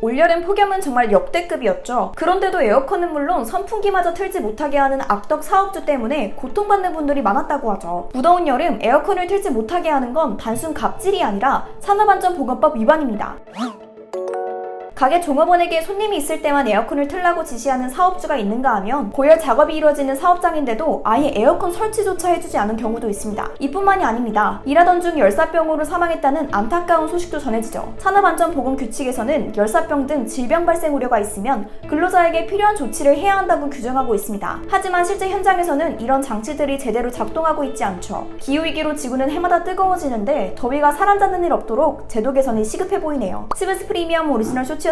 올여름 폭염은 정말 역대급이었죠. 그런데도 에어컨은 물론 선풍기마저 틀지 못하게 하는 악덕 사업주 때문에 고통받는 분들이 많았다고 하죠. 무더운 여름 에어컨을 틀지 못하게 하는 건 단순 갑질이 아니라 산업안전보건법 위반입니다. 가게 종업원에게 손님이 있을 때만 에어컨을 틀라고 지시하는 사업주가 있는가 하면 고열 작업이 이루어지는 사업장인데도 아예 에어컨 설치조차 해주지 않은 경우도 있습니다. 이뿐만이 아닙니다. 일하던 중 열사병으로 사망했다는 안타까운 소식도 전해지죠. 산업안전보건규칙에서는 열사병 등 질병 발생 우려가 있으면 근로자에게 필요한 조치를 해야 한다고 규정하고 있습니다. 하지만 실제 현장에서는 이런 장치들이 제대로 작동하고 있지 않죠. 기후위기로 지구는 해마다 뜨거워지는데 더위가 사람 잡는 일 없도록 제도 개선이 시급해 보이네요. 스브스 프리미엄 오리지널 쇼츠였습니다.